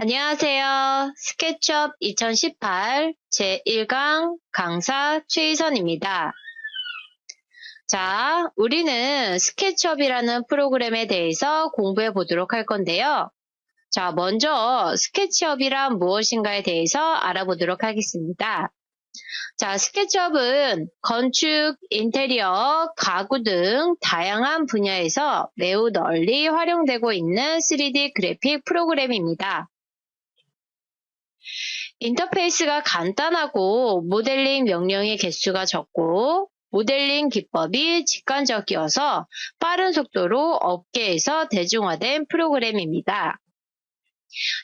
안녕하세요. 스케치업 2018 제1강 강사 최희선입니다. 자, 우리는 스케치업이라는 프로그램에 대해서 공부해 보도록 할 건데요. 자, 먼저 스케치업이란 무엇인가에 대해서 알아보도록 하겠습니다. 자, 스케치업은 건축, 인테리어, 가구 등 다양한 분야에서 매우 널리 활용되고 있는 3D 그래픽 프로그램입니다. 인터페이스가 간단하고 모델링 명령의 개수가 적고 모델링 기법이 직관적이어서 빠른 속도로 업계에서 대중화된 프로그램입니다.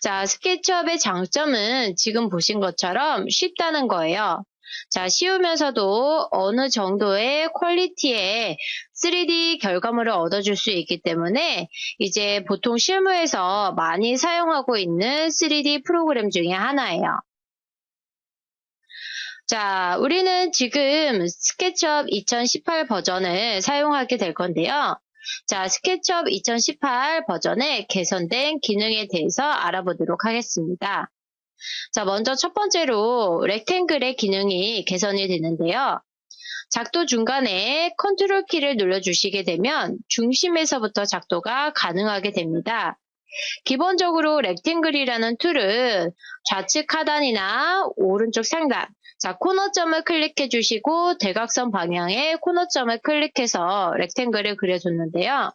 자, 스케치업의 장점은 지금 보신 것처럼 쉽다는 거예요. 자, 쉬우면서도 어느 정도의 퀄리티의 3D 결과물을 얻어줄 수 있기 때문에 이제 보통 실무에서 많이 사용하고 있는 3D 프로그램 중에 하나예요. 자, 우리는 지금 스케치업 2018 버전을 사용하게 될 건데요. 자, 스케치업 2018 버전의 개선된 기능에 대해서 알아보도록 하겠습니다. 자, 먼저 첫 번째로 렉탱글의 기능이 개선이 되는데요. 작도 중간에 컨트롤 키를 눌러주시게 되면 중심에서부터 작도가 가능하게 됩니다. 기본적으로 렉탱글이라는 툴은 좌측 하단이나 오른쪽 상단, 자, 코너점을 클릭해 주시고 대각선 방향의 코너점을 클릭해서 렉탱글을 그려줬는데요.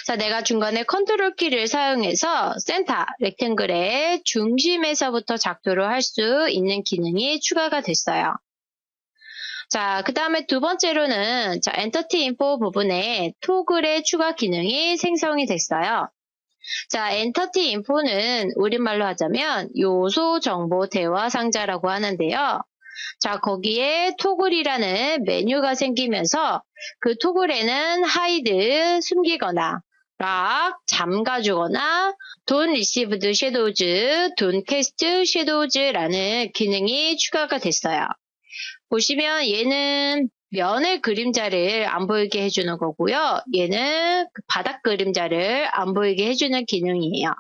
자, 내가 중간에 컨트롤 키를 사용해서 센터, 렉탱글의 중심에서부터 작도를 할 수 있는 기능이 추가가 됐어요. 자, 그 다음에 두 번째로는 자, 엔터티 인포 부분에 토글의 추가 기능이 생성이 됐어요. 자, 엔터티 인포는 우리말로 하자면 요소 정보 대화 상자라고 하는데요. 자, 거기에 토글이라는 메뉴가 생기면서 그 토글에는 하이드, 숨기거나, 락, 잠가주거나, 돈 리시브드 섀도우즈, 돈 캐스트 섀도우즈라는 기능이 추가가 됐어요. 보시면 얘는 면의 그림자를 안 보이게 해주는 거고요. 얘는 바닥 그림자를 안 보이게 해주는 기능이에요.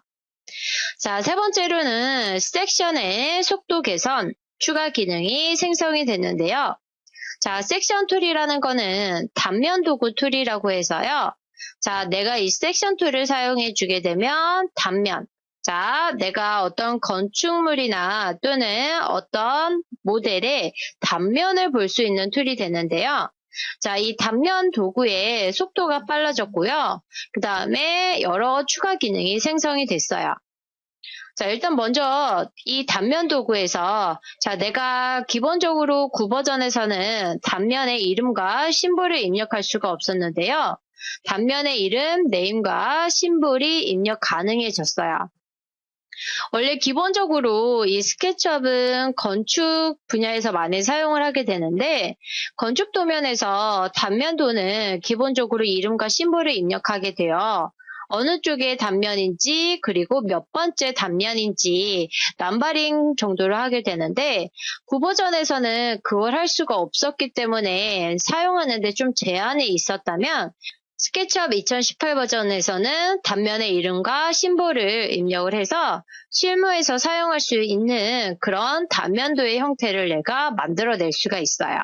자, 세 번째로는 섹션의 속도 개선, 추가 기능이 생성이 됐는데요. 자, 섹션 툴이라는 거는 단면 도구 툴이라고 해서요. 자, 내가 이 섹션 툴을 사용해 주게 되면 단면, 자, 내가 어떤 건축물이나 또는 어떤 모델의 단면을 볼 수 있는 툴이 되는데요. 자, 이 단면 도구의 속도가 빨라졌고요. 그 다음에 여러 추가 기능이 생성이 됐어요. 자, 일단 먼저 이 단면 도구에서 자, 내가 기본적으로 9버전에서는 단면의 이름과 심볼을 입력할 수가 없었는데요. 단면의 이름, 네임과 심볼이 입력 가능해졌어요. 원래 기본적으로 이 스케치업은 건축 분야에서 많이 사용을 하게 되는데 건축 도면에서 단면도는 기본적으로 이름과 심볼을 입력하게 되어 어느 쪽의 단면인지 그리고 몇 번째 단면인지 넘버링 정도로 하게 되는데 9버전에서는 그걸 할 수가 없었기 때문에 사용하는데 좀 제한이 있었다면 스케치업 2018 버전에서는 단면의 이름과 심볼을 입력을 해서 실무에서 사용할 수 있는 그런 단면도의 형태를 내가 만들어낼 수가 있어요.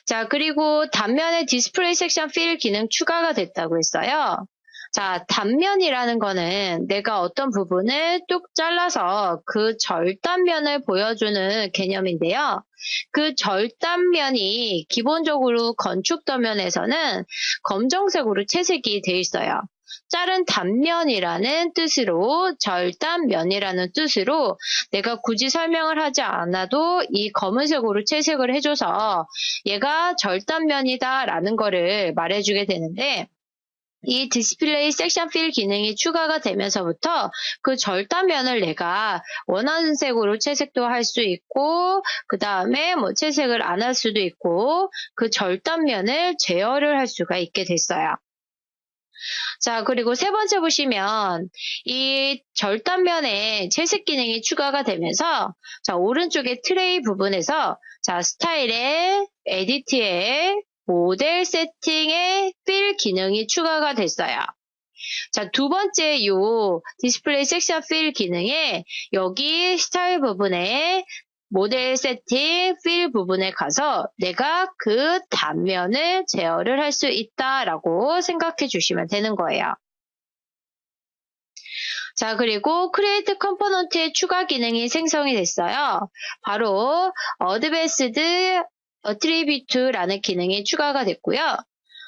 자, 그리고 단면의 디스플레이 섹션 필 기능 추가가 됐다고 했어요. 자, 단면이라는 거는 내가 어떤 부분을 뚝 잘라서 그 절단면을 보여주는 개념인데요. 그 절단면이 기본적으로 건축 도면에서는 검정색으로 채색이 되어 있어요. 자른 단면이라는 뜻으로 절단면이라는 뜻으로 내가 굳이 설명을 하지 않아도 이 검은색으로 채색을 해줘서 얘가 절단면이다 라는 거를 말해주게 되는데 이 디스플레이 섹션 필 기능이 추가가 되면서부터 그 절단면을 내가 원하는 색으로 채색도 할 수 있고 그 다음에 뭐 채색을 안 할 수도 있고 그 절단면을 제어를 할 수가 있게 됐어요. 자, 그리고 세 번째 보시면 이 절단면에 채색 기능이 추가가 되면서 자, 오른쪽에 트레이 부분에서 자, 스타일에 에디트에 모델 세팅에 필 기능이 추가가 됐어요. 자, 두 번째 요 디스플레이 섹션 필 기능에 여기 스타일 부분에 모델 세팅 필 부분에 가서 내가 그 단면을 제어를 할 수 있다라고 생각해 주시면 되는 거예요. 자, 그리고 크리에이트 컴포넌트의 추가 기능이 생성이 됐어요. 바로 어드밴스드 어트리뷰트라는 기능이 추가가 됐고요.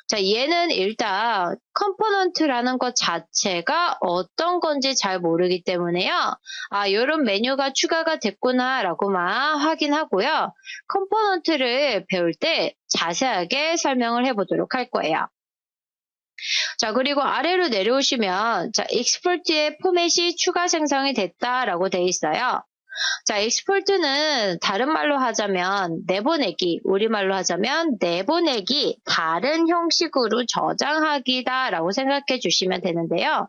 자, 얘는 일단 컴포넌트라는 것 자체가 어떤 건지 잘 모르기 때문에요. 아, 이런 메뉴가 추가가 됐구나라고만 확인하고요. 컴포넌트를 배울 때 자세하게 설명을 해보도록 할 거예요. 자, 그리고 아래로 내려오시면 자, 익스포트의 포맷이 추가 생성이 됐다라고 되어 있어요. 자, 익스포트는 다른 말로 하자면 내보내기, 우리말로 하자면 내보내기, 다른 형식으로 저장하기다라고 생각해 주시면 되는데요.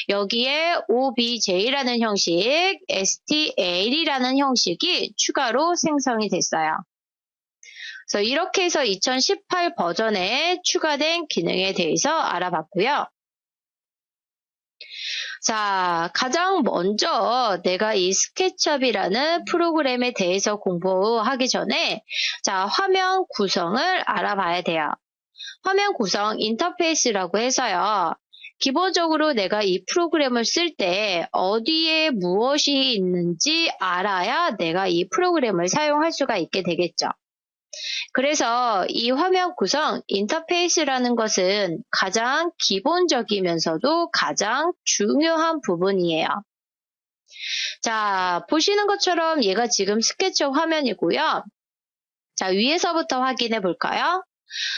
여기에 OBJ라는 형식, STL이라는 형식이 추가로 생성이 됐어요. 그래서 이렇게 해서 2018 버전에 추가된 기능에 대해서 알아봤고요. 자, 가장 먼저 내가 이 스케치업이라는 프로그램에 대해서 공부하기 전에 자, 화면 구성을 알아봐야 돼요. 화면 구성 인터페이스라고 해서요. 기본적으로 내가 이 프로그램을 쓸 때 어디에 무엇이 있는지 알아야 내가 이 프로그램을 사용할 수가 있게 되겠죠. 그래서 이 화면 구성 인터페이스라는 것은 가장 기본적이면서도 가장 중요한 부분이에요. 자, 보시는 것처럼 얘가 지금 스케치업 화면이고요. 자, 위에서부터 확인해 볼까요?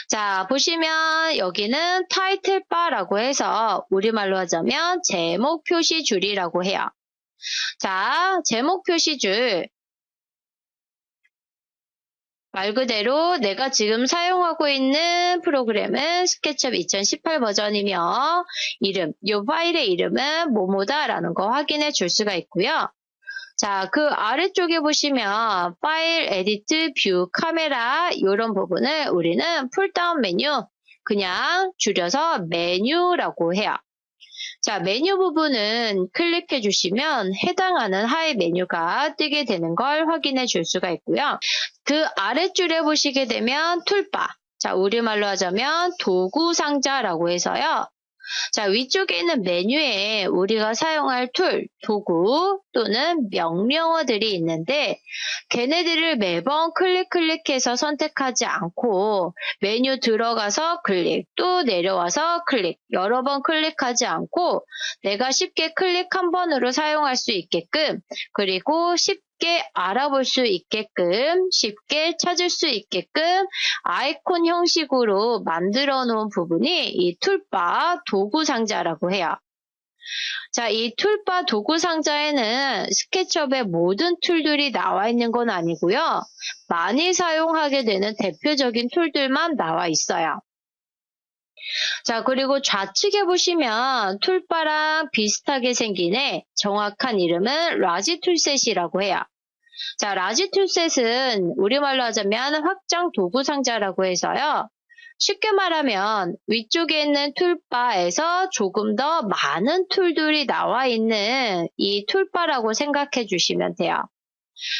자, 보시면 여기는 타이틀 바라고 해서 우리말로 하자면 제목 표시 줄이라고 해요. 자, 제목 표시 줄. 말 그대로 내가 지금 사용하고 있는 프로그램은 스케치업 2018 버전이며 이름, 이 파일의 이름은 뭐뭐다라는 거 확인해 줄 수가 있고요. 자, 그 아래쪽에 보시면 파일, 에디트, 뷰, 카메라 이런 부분을 우리는 풀다운 메뉴, 그냥 줄여서 메뉴라고 해요. 자, 메뉴 부분은 클릭해 주시면 해당하는 하의 메뉴가 뜨게 되는 걸 확인해 줄 수가 있고요. 그 아랫줄에 보시게 되면 툴바, 자, 우리말로 하자면 도구 상자라고 해서요. 자, 위쪽에 있는 메뉴에 우리가 사용할 툴, 도구 또는 명령어들이 있는데 걔네들을 매번 클릭해서 선택하지 않고 메뉴 들어가서 클릭, 또 내려와서 클릭, 여러 번 클릭하지 않고 내가 쉽게 클릭 한 번으로 사용할 수 있게끔 그리고 쉽게 알아볼 수 있게끔 쉽게 찾을 수 있게끔 아이콘 형식으로 만들어 놓은 부분이 이 툴바 도구 상자라고 해요. 자, 이 툴바 도구 상자에는 스케치업의 모든 툴들이 나와 있는 건 아니고요. 많이 사용하게 되는 대표적인 툴들만 나와 있어요. 자, 그리고 좌측에 보시면 툴바랑 비슷하게 생긴 애 정확한 이름은 라지 툴셋이라고 해요. 자, 라지 툴셋은 우리말로 하자면 확장 도구 상자라고 해서요. 쉽게 말하면 위쪽에 있는 툴바에서 조금 더 많은 툴들이 나와 있는 이 툴바라고 생각해 주시면 돼요.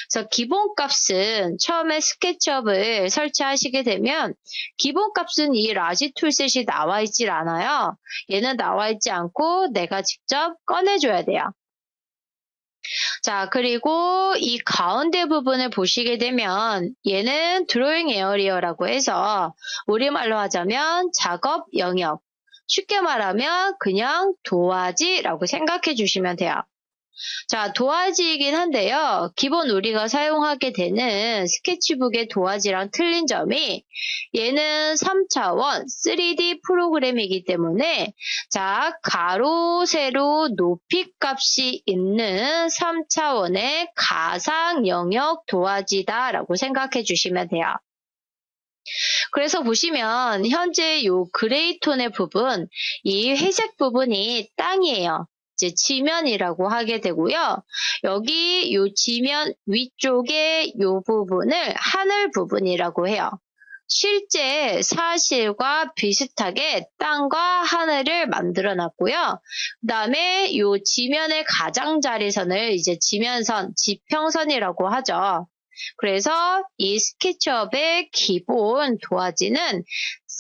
그래서 기본값은 처음에 스케치업을 설치하시게 되면 기본값은 이 라지 툴셋이 나와 있질 않아요. 얘는 나와 있지 않고 내가 직접 꺼내줘야 돼요. 자, 그리고 이 가운데 부분을 보시게 되면 얘는 드로잉 에어리어라고 해서 우리말로 하자면 작업 영역. 쉽게 말하면 그냥 도화지라고 생각해 주시면 돼요. 자, 도화지이긴 한데요. 기본 우리가 사용하게 되는 스케치북의 도화지랑 틀린 점이 얘는 3차원 3D 프로그램이기 때문에 자, 가로, 세로, 높이 값이 있는 3차원의 가상 영역 도화지다라고 생각해 주시면 돼요. 그래서 보시면 현재 이 그레이 톤의 부분, 이 회색 부분이 땅이에요. 이제 지면이라고 하게 되고요. 여기 이 지면 위쪽에 이 부분을 하늘 부분이라고 해요. 실제 사실과 비슷하게 땅과 하늘을 만들어 놨고요. 그 다음에 요 지면의 가장자리선을 이제 지면선, 지평선이라고 하죠. 그래서 이 스케치업의 기본 도화지는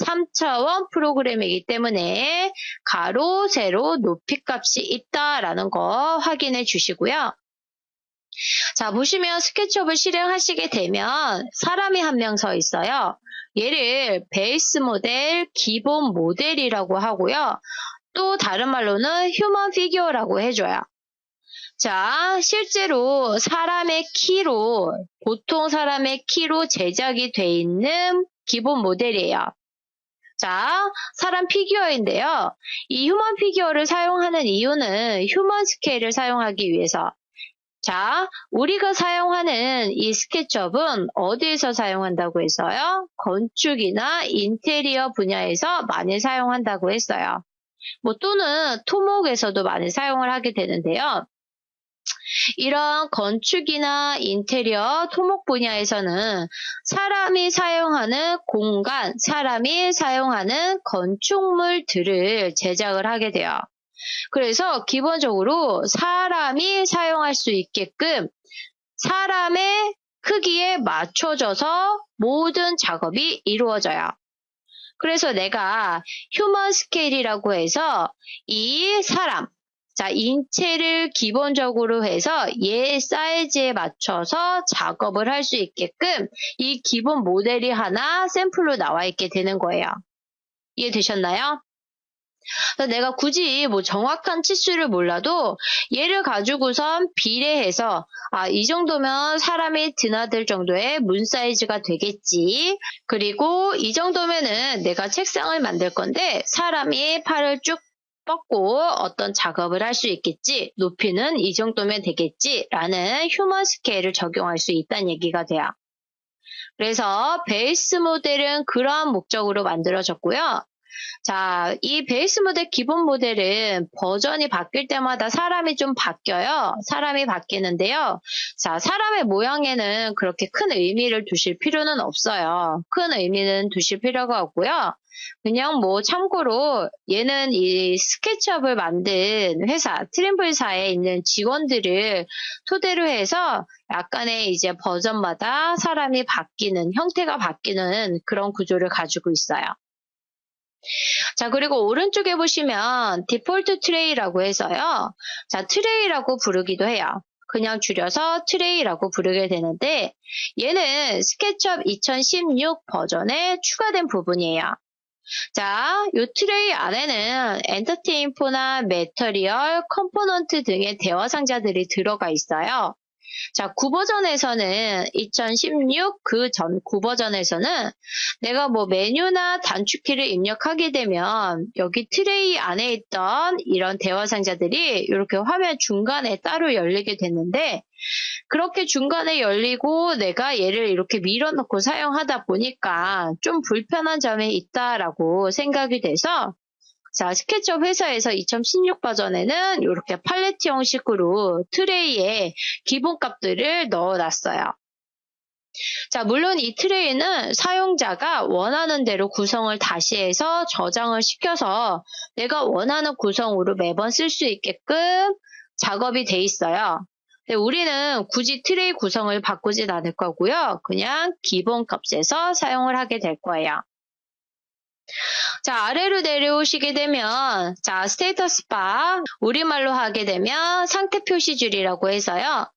3차원 프로그램이기 때문에 가로, 세로, 높이 값이 있다라는 거 확인해 주시고요. 자, 보시면 스케치업을 실행하시게 되면 사람이 한 명 서 있어요. 얘를 베이스 모델, 기본 모델이라고 하고요. 또 다른 말로는 휴먼 피규어라고 해줘요. 자, 실제로 보통 사람의 키로 제작이 돼 있는 기본 모델이에요. 자, 사람 피규어인데요. 이 휴먼 피규어를 사용하는 이유는 휴먼 스케일을 사용하기 위해서. 자, 우리가 사용하는 이 스케치업은 어디에서 사용한다고 했어요? 건축이나 인테리어 분야에서 많이 사용한다고 했어요. 또는 토목에서도 많이 사용을 하게 되는데요. 이런 건축이나 인테리어, 토목 분야에서는 사람이 사용하는 공간, 사람이 사용하는 건축물들을 제작을 하게 돼요. 그래서 기본적으로 사람이 사용할 수 있게끔 사람의 크기에 맞춰져서 모든 작업이 이루어져요. 그래서 내가 휴먼 스케일이라고 해서 이 사람, 자, 인체를 기본적으로 해서 얘 사이즈에 맞춰서 작업을 할 수 있게끔 이 기본 모델이 하나 샘플로 나와 있게 되는 거예요. 이해되셨나요? 내가 굳이 정확한 치수를 몰라도 얘를 가지고선 비례해서 이 정도면 사람이 드나들 정도의 문 사이즈가 되겠지. 그리고 이 정도면은 내가 책상을 만들 건데 사람이 팔을 쭉 뻗고 어떤 작업을 할 수 있겠지. 높이는 이 정도면 되겠지. 라는 휴먼 스케일을 적용할 수 있다는 얘기가 돼요. 그래서 베이스 모델은 그러한 목적으로 만들어졌고요. 자, 이 베이스 모델 기본 모델은 버전이 바뀔 때마다 사람이 좀 바뀌어요. 사람이 바뀌는데요. 자, 사람의 모양에는 그렇게 큰 의미를 두실 필요는 없어요. 큰 의미는 두실 필요가 없고요. 그냥 참고로 얘는 이 스케치업을 만든 회사, 트림블사에 있는 직원들을 토대로 해서 약간의 이제 버전마다 사람이 바뀌는, 형태가 바뀌는 그런 구조를 가지고 있어요. 자, 그리고 오른쪽에 보시면 디폴트 트레이라고 해서요. 자, 트레이라고 부르기도 해요. 그냥 줄여서 트레이라고 부르게 되는데 얘는 스케치업 2016 버전에 추가된 부분이에요. 자, 이 트레이 안에는 엔터테인포나 매터리얼, 컴포넌트 등의 대화 상자들이 들어가 있어요. 자, 9버전에서는 2016 그 전 9버전에서는 내가 메뉴나 단축키를 입력하게 되면 여기 트레이 안에 있던 이런 대화 상자들이 이렇게 화면 중간에 따로 열리게 됐는데 그렇게 중간에 열리고 내가 얘를 이렇게 밀어넣고 사용하다 보니까 좀 불편한 점이 있다라고 생각이 돼서 자, 스케치업 회사에서 2016 버전에는 이렇게 팔레트 형식으로 트레이에 기본값들을 넣어놨어요. 자, 물론 이 트레이는 사용자가 원하는 대로 구성을 다시 해서 저장을 시켜서 내가 원하는 구성으로 매번 쓸 수 있게끔 작업이 돼 있어요. 근데 우리는 굳이 트레이 구성을 바꾸진 않을 거고요. 그냥 기본값에서 사용을 하게 될 거예요. 자, 아래로 내려오시게 되면 자, 스테이터스 바 우리말로 하게 되면 상태 표시줄이라고 해서요.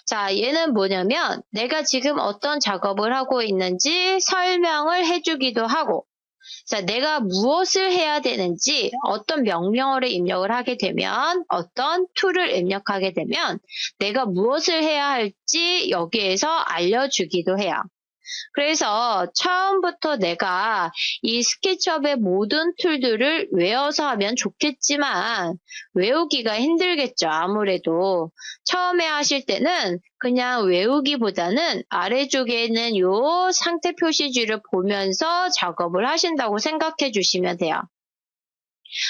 자, 얘는 뭐냐면 내가 지금 어떤 작업을 하고 있는지 설명을 해주기도 하고 자, 내가 무엇을 해야 되는지 어떤 명령어를 입력을 하게 되면 어떤 툴을 입력하게 되면 내가 무엇을 해야 할지 여기에서 알려주기도 해요. 그래서 처음부터 내가 이 스케치업의 모든 툴들을 외워서 하면 좋겠지만 외우기가 힘들겠죠. 아무래도 처음에 하실 때는 그냥 외우기보다는 아래쪽에 있는 이 상태 표시줄을 보면서 작업을 하신다고 생각해 주시면 돼요.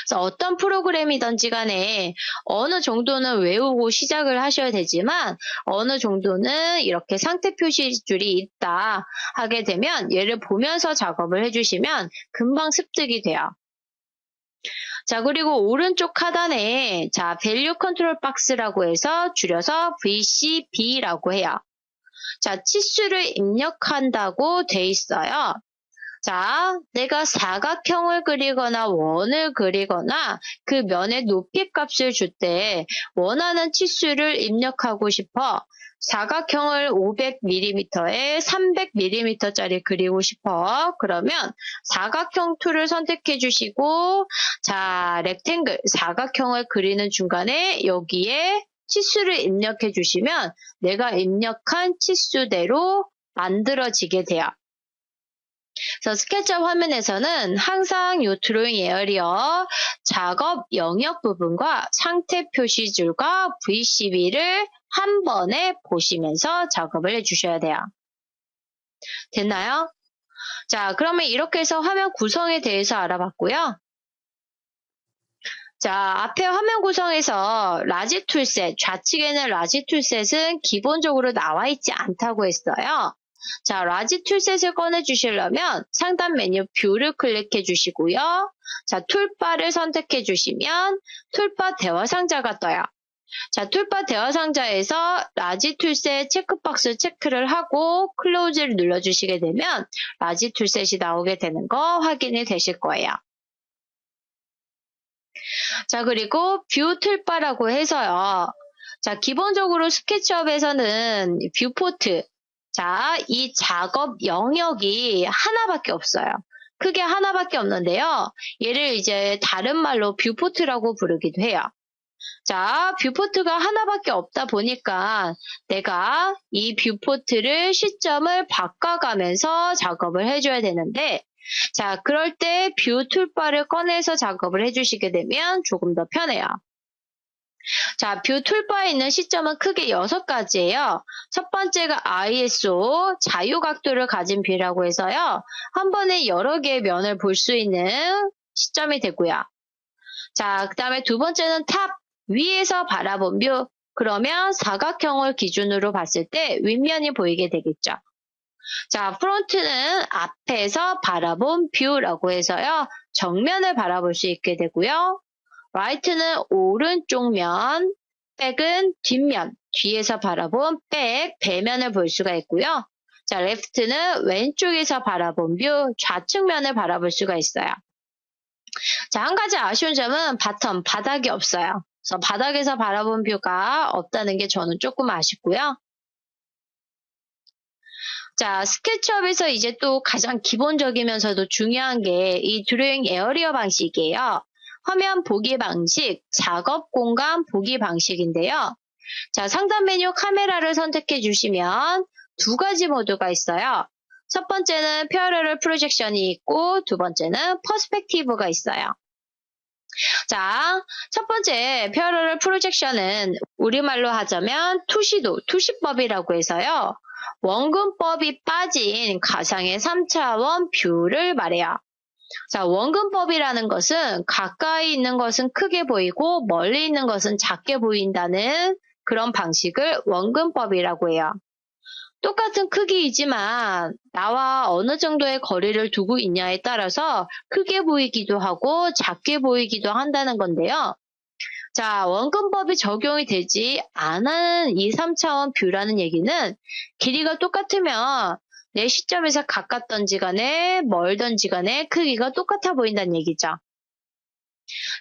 그래서 어떤 프로그램이든지 간에 어느 정도는 외우고 시작을 하셔야 되지만 어느 정도는 이렇게 상태 표시줄이 있다 하게 되면 얘를 보면서 작업을 해주시면 금방 습득이 돼요. 자, 그리고 오른쪽 하단에 자, Value Control Box라고 해서 줄여서 VCB라고 해요. 자, 치수를 입력한다고 돼 있어요. 자, 내가 사각형을 그리거나 원을 그리거나 그 면의 높이 값을 줄 때 원하는 치수를 입력하고 싶어. 사각형을 500mm에 300mm짜리 그리고 싶어. 그러면 사각형 툴을 선택해 주시고 자, 렉탱글 사각형을 그리는 중간에 여기에 치수를 입력해 주시면 내가 입력한 치수대로 만들어지게 돼요. 그래서 스케치업 화면에서는 항상 이 드로잉 에어리어 작업 영역 부분과 상태 표시줄과 VCB를 한 번에 보시면서 작업을 해주셔야 돼요. 됐나요? 자, 그러면 이렇게 해서 화면 구성에 대해서 알아봤고요. 자, 앞에 화면 구성에서 라지 툴셋, 좌측에는 라지 툴셋은 기본적으로 나와 있지 않다고 했어요. 자, 라지 툴셋을 꺼내주시려면 상단 메뉴 뷰를 클릭해 주시고요. 자, 툴바를 선택해 주시면 툴바 대화 상자가 떠요. 자, 툴바 대화 상자에서 라지 툴셋 체크박스 체크를 하고 클로즈를 눌러주시게 되면 라지 툴셋이 나오게 되는 거 확인이 되실 거예요. 자, 그리고 뷰 툴바라고 해서요. 자, 기본적으로 스케치업에서는 뷰포트. 자, 이 작업 영역이 하나밖에 없어요. 크게 하나밖에 없는데요. 얘를 이제 다른 말로 뷰포트라고 부르기도 해요. 자, 뷰포트가 하나밖에 없다 보니까 내가 이 뷰포트를 시점을 바꿔가면서 작업을 해줘야 되는데 자, 그럴 때 뷰 툴바를 꺼내서 작업을 해주시게 되면 조금 더 편해요. 자, 뷰 툴바에 있는 시점은 크게 6가지예요. 첫 번째가 ISO, 자유각도를 가진 뷰라고 해서요. 한 번에 여러 개의 면을 볼 수 있는 시점이 되고요. 자, 그 다음에 두 번째는 탑, 위에서 바라본 뷰. 그러면 사각형을 기준으로 봤을 때 윗면이 보이게 되겠죠. 자, 프론트는 앞에서 바라본 뷰라고 해서요. 정면을 바라볼 수 있게 되고요. 라이트는 오른쪽 면, 백은 뒷면, 뒤에서 바라본 백, 배면을 볼 수가 있고요. 자, 레프트는 왼쪽에서 바라본 뷰, 좌측면을 바라볼 수가 있어요. 자, 한 가지 아쉬운 점은 바텀, 바닥이 없어요. 그래서 바닥에서 바라본 뷰가 없다는 게 저는 조금 아쉽고요. 자, 스케치업에서 이제 또 가장 기본적이면서도 중요한 게 이 드로잉 에어리어 방식이에요. 화면 보기 방식, 작업 공간 보기 방식인데요. 자, 상단 메뉴 카메라를 선택해 주시면 두 가지 모드가 있어요. 첫 번째는 패러럴 프로젝션이 있고 두 번째는 퍼스펙티브가 있어요. 자, 첫 번째 패러럴 프로젝션은 우리말로 하자면 투시도, 투시법이라고 해서요. 원근법이 빠진 가상의 3차원 뷰를 말해요. 자, 원근법이라는 것은 가까이 있는 것은 크게 보이고 멀리 있는 것은 작게 보인다는 그런 방식을 원근법이라고 해요. 똑같은 크기이지만 나와 어느 정도의 거리를 두고 있냐에 따라서 크게 보이기도 하고 작게 보이기도 한다는 건데요. 자, 원근법이 적용이 되지 않은 2, 3차원 뷰라는 얘기는 길이가 똑같으면 내 시점에서 가깝던지 간에 멀던지 간에 크기가 똑같아 보인다는 얘기죠.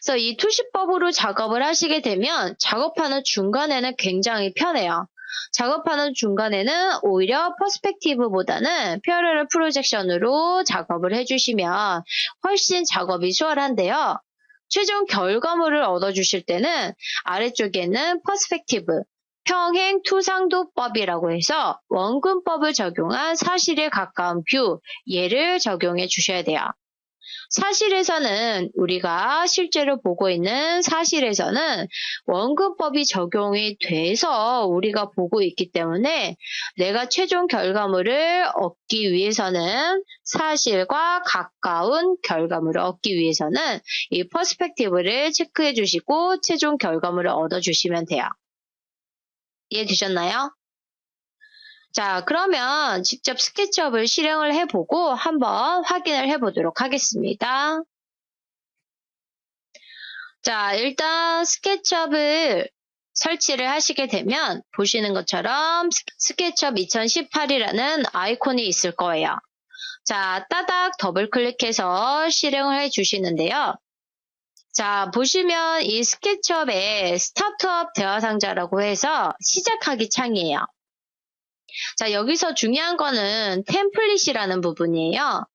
그래서 이 투시법으로 작업을 하시게 되면 작업하는 중간에는 굉장히 편해요. 작업하는 중간에는 오히려 퍼스펙티브보다는 패러럴 프로젝션으로 작업을 해주시면 훨씬 작업이 수월한데요. 최종 결과물을 얻어주실 때는 아래쪽에는 퍼스펙티브, 평행 투상도법이라고 해서 원근법을 적용한 사실에 가까운 뷰, 얘를 적용해 주셔야 돼요. 사실에서는 우리가 실제로 보고 있는 사실에서는 원근법이 적용이 돼서 우리가 보고 있기 때문에 내가 최종 결과물을 얻기 위해서는 사실과 가까운 결과물을 얻기 위해서는 이 퍼스펙티브를 체크해 주시고 최종 결과물을 얻어 주시면 돼요. 이해되셨나요? 자, 그러면 직접 스케치업을 실행을 해보고 한번 확인을 해보도록 하겠습니다. 자, 일단 스케치업을 설치를 하시게 되면 보시는 것처럼 스케치업 2018이라는 아이콘이 있을 거예요. 자, 따닥 더블 클릭해서 실행을 해주시는데요. 자, 보시면 이 스케치업에 스타트업 대화 상자라고 해서 시작하기 창이에요. 자, 여기서 중요한 거는 템플릿이라는 부분이에요.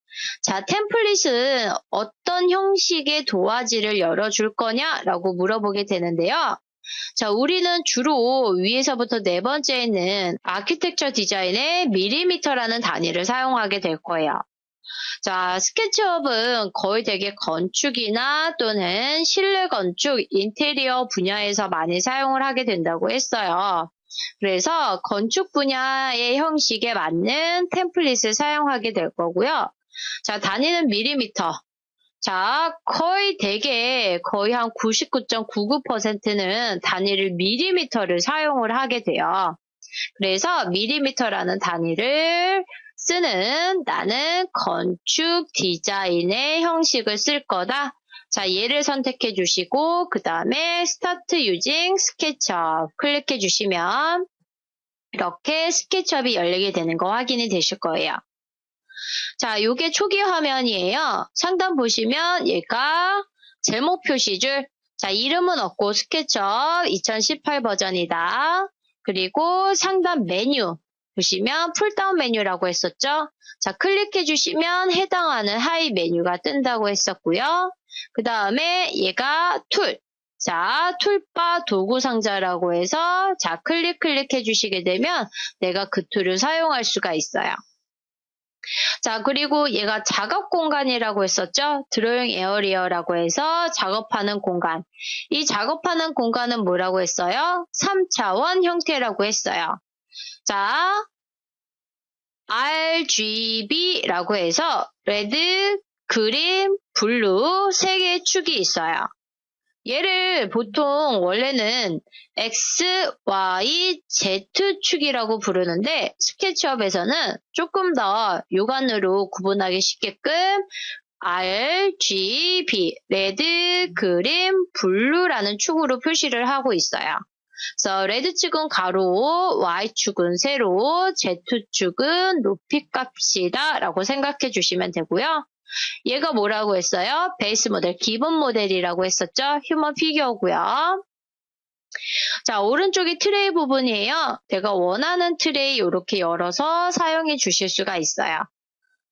자, 템플릿은 어떤 형식의 도화지를 열어줄 거냐라고 물어보게 되는데요. 자, 우리는 주로 위에서부터 네 번째에 있는 아키텍처 디자인의 밀리미터라는 단위를 사용하게 될 거예요. 자, 스케치업은 거의 되게 건축이나 또는 실내 건축, 인테리어 분야에서 많이 사용을 하게 된다고 했어요. 그래서 건축 분야의 형식에 맞는 템플릿을 사용하게 될 거고요. 자, 단위는 밀리미터. 자, 거의 한 99.99%는 단위를 밀리미터를 사용을 하게 돼요. 그래서 밀리미터라는 단위를 쓰는 나는 건축 디자인의 형식을 쓸 거다. 자, 얘를 선택해 주시고 그 다음에 Start Using SketchUp 클릭해 주시면 이렇게 스케치업이 열리게 되는 거 확인이 되실 거예요. 자, 요게 초기 화면이에요. 상단 보시면 얘가 제목 표시줄. 자, 이름은 없고 스케치업 2018 버전이다. 그리고 상단 메뉴 보시면 풀다운 메뉴라고 했었죠. 자, 클릭해 주시면 해당하는 하이 메뉴가 뜬다고 했었고요. 그 다음에 얘가 툴. 자, 툴바 도구 상자라고 해서 자, 클릭해 주시게 되면 내가 그 툴을 사용할 수가 있어요. 자, 그리고 얘가 작업 공간이라고 했었죠. 드로잉 에어리어라고 해서 작업하는 공간. 이 작업하는 공간은 뭐라고 했어요? 3차원 형태라고 했어요. 자, RGB라고 해서 레드, 그린, 블루 3개의 축이 있어요. 얘를 보통 원래는 X, Y, Z축이라고 부르는데 스케치업에서는 조금 더 육안으로 구분하기 쉽게끔 RGB, 레드, 그린, 블루라는 축으로 표시를 하고 있어요. 그래서 레드축은 가로, Y축은 세로, Z축은 높이 값이다 라고 생각해 주시면 되고요. 얘가 뭐라고 했어요? 베이스 모델, 기본 모델이라고 했었죠? 휴먼 피규어고요. 자, 오른쪽이 트레이 부분이에요. 내가 원하는 트레이 이렇게 열어서 사용해 주실 수가 있어요.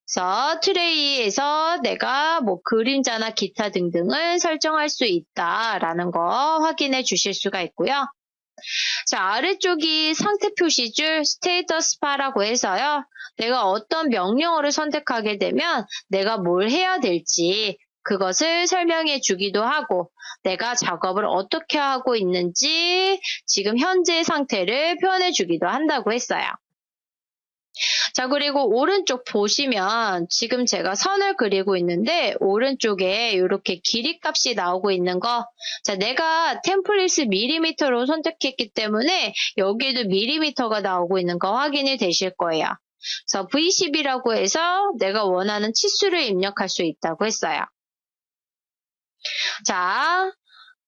그래서 트레이에서 내가 뭐 그림자나 기타 등등을 설정할 수 있다라는 거 확인해 주실 수가 있고요. 자, 아래쪽이 상태 표시줄 스테이터스 바라고 해서요. 내가 어떤 명령어를 선택하게 되면 내가 뭘 해야 될지 그것을 설명해 주기도 하고 내가 작업을 어떻게 하고 있는지 지금 현재 상태를 표현해 주기도 한다고 했어요. 자, 그리고 오른쪽 보시면 지금 제가 선을 그리고 있는데 오른쪽에 이렇게 길이 값이 나오고 있는 거. 자, 내가 템플릿을 밀리미터로 선택했기 때문에 여기에도 밀리미터가 나오고 있는 거 확인이 되실 거예요. 그래서 V10이라고 해서 내가 원하는 치수를 입력할 수 있다고 했어요. 자,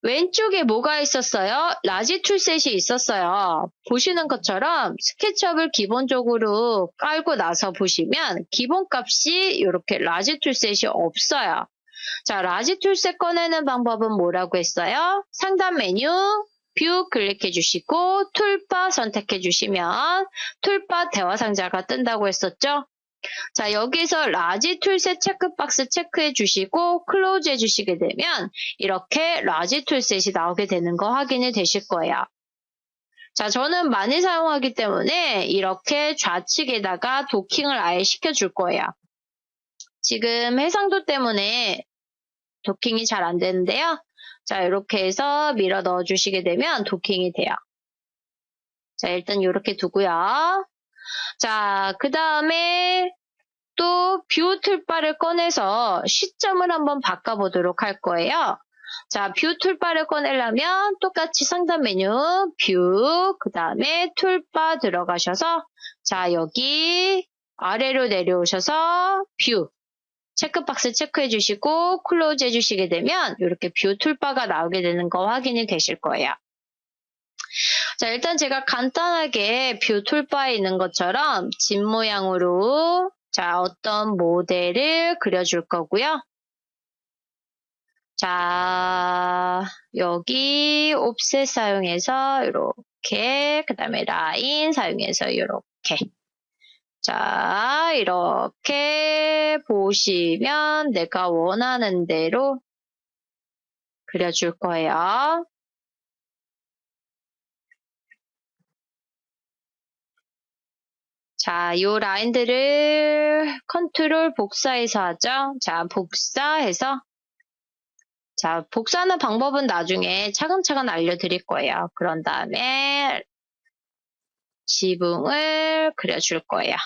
왼쪽에 뭐가 있었어요? 라지 툴셋이 있었어요. 보시는 것처럼 스케치업을 기본적으로 깔고 나서 보시면 기본값이 이렇게 라지 툴셋이 없어요. 자, 라지 툴셋 꺼내는 방법은 뭐라고 했어요? 상단 메뉴 뷰 클릭해 주시고 툴바 선택해 주시면 툴바 대화 상자가 뜬다고 했었죠? 자, 여기서 라지 툴셋 체크박스 체크해 주시고 클로즈 해 주시게 되면 이렇게 라지 툴셋이 나오게 되는 거 확인이 되실 거예요. 자, 저는 많이 사용하기 때문에 이렇게 좌측에다가 도킹을 아예 시켜줄 거예요. 지금 해상도 때문에 도킹이 잘 안 되는데요. 자, 이렇게 해서 밀어 넣어 주시게 되면 도킹이 돼요. 자, 일단 이렇게 두고요. 자, 그 다음에 또 뷰 툴바를 꺼내서 시점을 한번 바꿔보도록 할 거예요. 자, 뷰 툴바를 꺼내려면 똑같이 상단 메뉴 뷰, 그 다음에 툴바 들어가셔서 자, 여기 아래로 내려오셔서 뷰 체크박스 체크해 주시고 클로즈 해 주시게 되면 이렇게 뷰 툴바가 나오게 되는 거 확인이 되실 거예요. 자, 일단 제가 간단하게 뷰 툴바에 있는 것처럼 집 모양으로 자, 어떤 모델을 그려줄 거고요. 자, 여기 옵셋 사용해서 이렇게, 그 다음에 라인 사용해서 이렇게. 자, 이렇게 보시면 내가 원하는 대로 그려줄 거예요. 자, 요 라인들을 컨트롤 복사해서 하죠. 자, 복사해서 자, 복사하는 방법은 나중에 차근차근 알려드릴 거예요. 그런 다음에 지붕을 그려줄 거예요.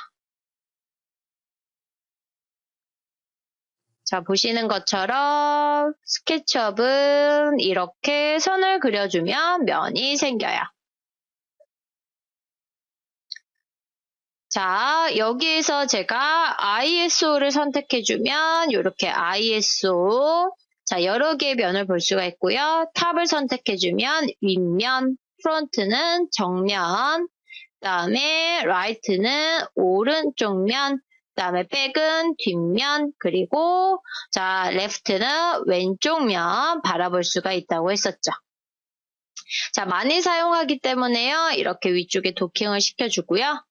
자, 보시는 것처럼 스케치업은 이렇게 선을 그려주면 면이 생겨요. 자, 여기에서 제가 ISO를 선택해주면 이렇게 ISO 자, 여러 개의 면을 볼 수가 있고요. 탑을 선택해주면 윗면, 프론트는 정면, 그 다음에 라이트는 오른쪽 면, 그 다음에 백은 뒷면, 그리고 자, 레프트는 왼쪽 면 바라볼 수가 있다고 했었죠. 자, 많이 사용하기 때문에요. 이렇게 위쪽에 도킹을 시켜주고요.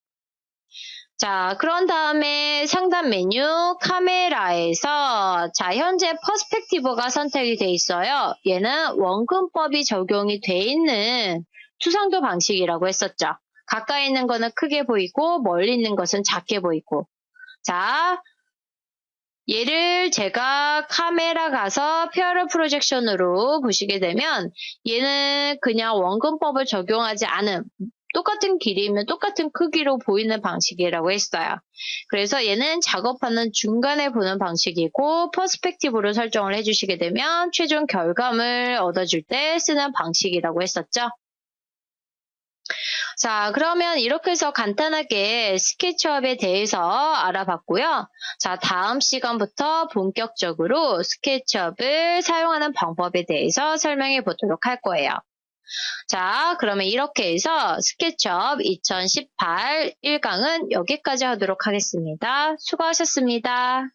자, 그런 다음에 상단 메뉴 카메라에서 자, 현재 퍼스펙티브가 선택이 돼 있어요. 얘는 원근법이 적용이 돼 있는 투상도 방식이라고 했었죠. 가까이 있는 거는 크게 보이고 멀리 있는 것은 작게 보이고. 자, 얘를 제가 카메라 가서 페어럴 프로젝션으로 보시게 되면 얘는 그냥 원근법을 적용하지 않은 똑같은 길이면 똑같은 크기로 보이는 방식이라고 했어요. 그래서 얘는 작업하는 중간에 보는 방식이고 퍼스펙티브로 설정을 해주시게 되면 최종 결과물 얻어줄 때 쓰는 방식이라고 했었죠. 자, 그러면 이렇게 해서 간단하게 스케치업에 대해서 알아봤고요. 자, 다음 시간부터 본격적으로 스케치업을 사용하는 방법에 대해서 설명해 보도록 할 거예요. 자, 그러면 이렇게 해서 스케치업 2018 1강은 여기까지 하도록 하겠습니다. 수고하셨습니다.